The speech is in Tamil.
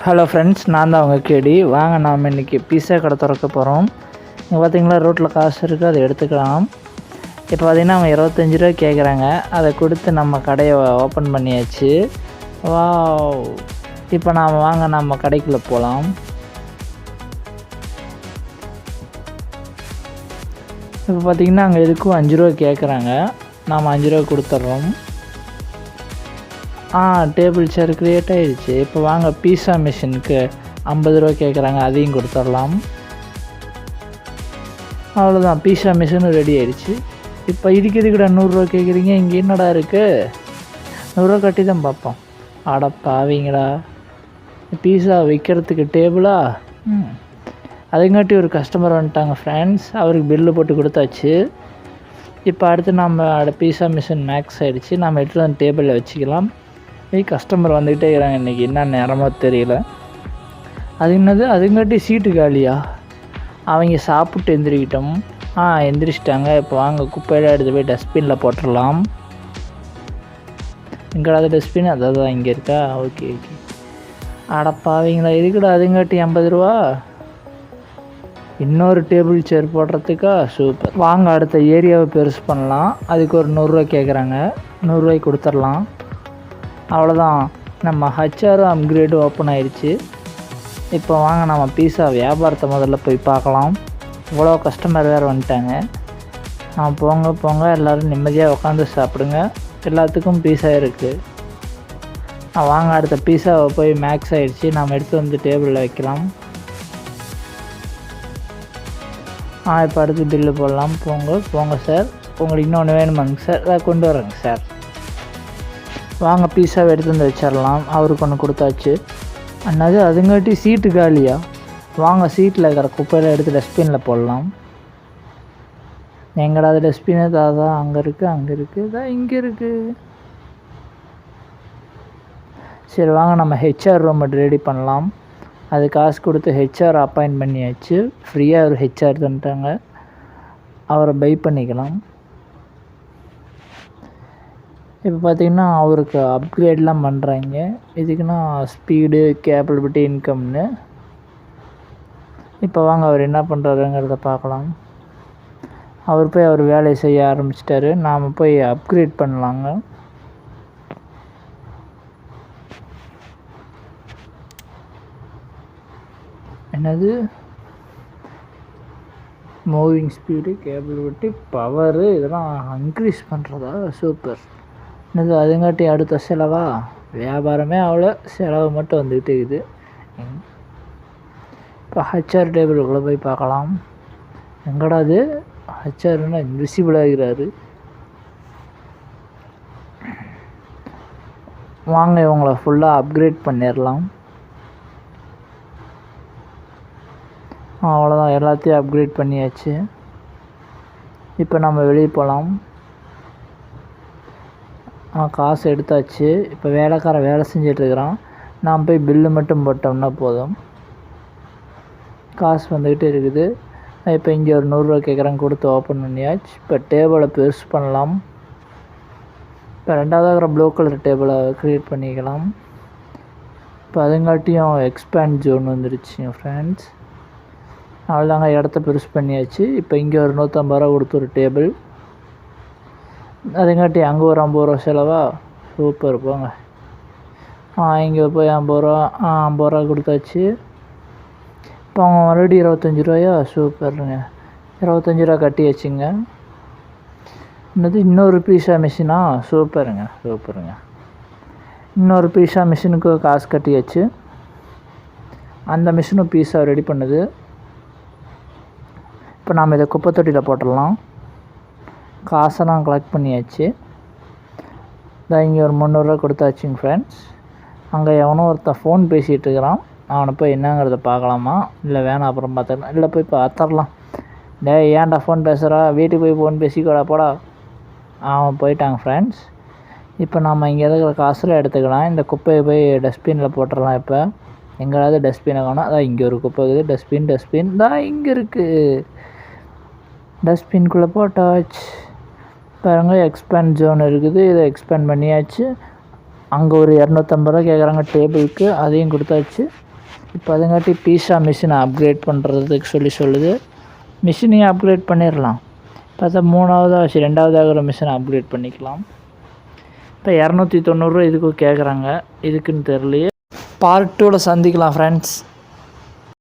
ஹலோ ஃப்ரெண்ட்ஸ், நான் தான் உங்கள் கேடி. வாங்க நாம் இன்றைக்கி பீஸா கடை திறக்க போகிறோம். இங்கே பார்த்தீங்களா, ரோட்டில் காசு இருக்குது, அதை எடுத்துக்கலாம். இப்போ பார்த்திங்கன்னா அவங்க 25 ரூபா கேட்குறாங்க. அதை கொடுத்து நம்ம கடையை ஓப்பன் பண்ணியாச்சு. வா, இப்போ நம்ம கடைக்குள்ளே போகலாம். இப்போ பார்த்திங்கன்னா அங்கே எதுக்கும் 5 ரூபா கேட்குறாங்க. நாம் 5 ரூபா கொடுத்துட்றோம். டேபிள் சேர் க்ரியேட் ஆகிடுச்சு. இப்போ வாங்க பீஸா மிஷினுக்கு 50 ரூபா கேட்குறாங்க, அதையும் கொடுத்துடலாம். அவ்வளோதான், பீஸா மிஷினும் ரெடி ஆகிடுச்சு. இப்போ இதுக்கு எதுக்குடா 100 ரூபா கேட்குறீங்க? இங்கே என்னடா இருக்குது? 100 ரூபா கட்டி தான் பார்ப்போம். பாவீங்களா, பீஸா விற்கிறதுக்கு டேபிளா? அதுங்காட்டி ஒரு கஸ்டமர் வந்துட்டாங்க ஃப்ரெண்ட்ஸ். அவருக்கு பில்லு போட்டு கொடுத்தாச்சு. இப்போ அடுத்து நம்ம பீஸா மிஷின் மேக்ஸ் ஆகிடுச்சு. நம்ம எடுத்துகிட்டு வந்து டேபிளில் வச்சுக்கலாம். கஸ்டமர் வந்துக்கிட்டே இருக்கிறாங்க. இன்றைக்கி என்ன நேரமோ தெரியல. அதுங்காட்டி சீட்டு காலியா? அவங்க சாப்பிட்டு எந்திரிக்கிட்டோம். எந்திரிச்சிட்டாங்க. இப்போ வாங்க குப்பையெல்லாம் எடுத்து போய் டஸ்ட்பினில் போட்டுடலாம். எங்கடாது டஸ்ட்பின்? அதான் இங்கே இருக்கா? ஓகே. பாவீங்களா, இதுக்குடா அதுங்காட்டி 50 ரூபா? இன்னொரு டேபிள் சேர் போடுறதுக்கா? சூப்பர். வாங்க அடுத்த ஏரியாவை பெருசு பண்ணலாம். அதுக்கு ஒரு 100 ரூபா கேட்குறாங்க. 100 ரூபாய்க்கு கொடுத்துடலாம். அவ்வளோதான், நம்ம ஹச்ஆரும் அப்கிரேடு ஓப்பன் ஆயிடுச்சு. இப்போ வாங்க நம்ம பீஸா வியாபாரத்தை முதல்ல போய் பார்க்கலாம். இவ்வளோ கஸ்டமர் வேறு வந்துட்டாங்க. போங்க எல்லோரும் நிம்மதியாக உட்காந்து சாப்பிடுங்க. எல்லாத்துக்கும் பீஸா இருக்குது. வாங்க அடுத்த பீஸாவை போய் மேக்ஸ் ஆகிடுச்சு. நம்ம எடுத்து வந்து டேபிளில் வைக்கலாம். இப்போ அடுத்து பில்லு போடலாம். போங்க சார். உங்களுக்கு இன்னொன்று வேணுமாங்க சார்? அதை கொண்டு வரேங்க சார். வாங்க பீஸாவை எடுத்து வந்து வச்சிடலாம். அவருக்கு ஒன்று கொடுத்தாச்சு. அதுங்காட்டி சீட்டு காலியா? வாங்க சீட்டில் இருக்கிற குப்பையில் எடுத்து டஸ்ட்பினில் போடலாம். எங்கடாது டஸ்ட்பின்? அதான் அங்கே இருக்குது. அதான் இங்கே இருக்குது. சரி வாங்க நம்ம ஹெச்ஆர் ரூம் ரெடி பண்ணலாம். அது காசு கொடுத்து ஹெச்ஆர் அப்பாயிண்ட் பண்ணியாச்சு. ஃப்ரீயாக ஒரு ஹெச்ஆர் தந்துட்டாங்க. அவரை பை பண்ணிக்கலாம். இப்போ பார்த்திங்கன்னா அவருக்கு அப்கிரேட்லாம் பண்ணுறாங்க. இதுக்குன்னா ஸ்பீடு, கேப்பபிலிட்டி, இன்கம்னு. இப்போ வாங்க அவர் என்ன பண்ணுறாருங்கிறத பார்க்கலாம். அவர் வேலையை செய்ய ஆரம்பிச்சிட்டாரு. நாம் போய் அப்கிரேட் பண்ணலாங்க. என்னது? மூவிங் ஸ்பீடு, கேப்பபிலிட்டி, பவரு, இதெல்லாம் இன்க்ரீஸ் பண்ணுறதா? சூப்பர். அதுங்காட்டி அடுத்த செலவா? வியாபாரமே அவ்வளோ, செலவு மட்டும் வந்துக்கிட்டே இருக்குது. இப்போ ஹச்ஆர் டேபிளுக்குள்ளே போய் பார்க்கலாம். எங்கடா அது? ஹச்ஆர்னா இன்விசிபிள் ஆகிறாரு. வாங்க இவங்களை ஃபுல்லாக அப்கிரேட் பண்ணிடலாம். அவ்வளோதான், எல்லாத்தையும் அப்கிரேட் பண்ணியாச்சு. இப்போ நம்ம வெளியே போகலாம். காசு எடுத்தாச்சு. இப்போ வேலைக்காரன் வேலை செஞ்சிட்ருக்கிறான். நாம் போய் பில்லு மட்டும் போட்டோம்னா போதும். காசு வந்துக்கிட்டே இருக்குது. இப்போ இங்கே ஒரு 100 ரூபா கேட்குறாங்க, கொடுத்து ஓப்பன் பண்ணியாச்சு. இப்போ டேபிளை பெருசு பண்ணலாம். இப்போ 2வது இருக்கிற ப்ளூ கலர் டேபிளை க்ரியேட் பண்ணிக்கலாம். இப்போ அதுங்காட்டியும் எக்ஸ்பேண்ட் ஜோன் வந்துடுச்சு ஃப்ரெண்ட்ஸ். அவ்வளோதாங்க, இடத்த பெருசு பண்ணியாச்சு. இப்போ இங்கே ஒரு 150 ரூபா கொடுத்து ஒரு டேபிள். அதுங்காட்டி அங்கே ஒரு 50 ரூபா செலவா? சூப்பர். போங்க. இங்கே போய் 50 ரூபா 50 ரூபா கொடுத்தாச்சு. இப்போ அவங்க மறுபடியும் 25 ரூபாயா? சூப்பருங்க. 25 ரூபா கட்டியாச்சுங்க. இன்னொரு பீஸா மிஷினா? சூப்பருங்க. இன்னொரு பீஸா மிஷினுக்கு காசு கட்டியாச்சு. அந்த மிஷினும் பீஸா ரெடி பண்ணுது. இப்போ நாம் இதை குப்பை தொட்டியில் போட்டுடலாம். காசெல்லாம் கலெக்ட் பண்ணியாச்சு. இங்கே ஒரு 300 ரூபா கொடுத்தாச்சுங்க ஃப்ரெண்ட்ஸ். அங்கே எவனோ ஒருத்தன் ஃபோன் பேசிகிட்டு இருக்கிறான். அவனை போய் என்னங்கிறத பார்க்கலாமா? இல்லை வேணாம், அப்புறம் பார்த்துக்கலாம். இல்லை போய் பார்த்துடலாம். ஏன்டா ஃபோன் பேசுகிறா? வீட்டுக்கு போய் ஃபோன் பேசிக்கூடா போடா. அவன் போயிட்டாங்க ஃப்ரெண்ட்ஸ். இப்போ நம்ம இங்கே இருக்கிற காசில் எடுத்துக்கலாம். இந்த குப்பையை போய் டஸ்ட்பினில் போட்டுடலாம். இப்போ எங்கேயாவது டஸ்ட்பினை காணோம். அதான் இங்கே ஒரு குப்பை இருக்குது. டஸ்ட்பின் தான் இங்கே இருக்குது. டஸ்ட்பின்குள்ளே போட்டாச்சு. பாருங்கள், எக்ஸ்பேண்ட் ஜோன் இருக்குது. இதை எக்ஸ்பேண்ட் பண்ணியாச்சு. அங்கே ஒரு 250 ரூபா கேட்குறாங்க டேபிளுக்கு, அதையும் கொடுத்தாச்சு. இப்போ அதுங்காட்டி பீஸா மிஷினை அப்கிரேட் பண்ணுறதுக்கு சொல்லுது. மிஷினையும் அப்கிரேட் பண்ணிடலாம். பார்த்தா 2வது ஆகிற மிஷினை அப்கிரேட் பண்ணிக்கலாம். இப்போ 290 இதுக்கும் கேட்குறாங்க, இதுக்குன்னு தெரியலையே. பார்ட் 2வில் சந்திக்கலாம் ஃப்ரெண்ட்ஸ்.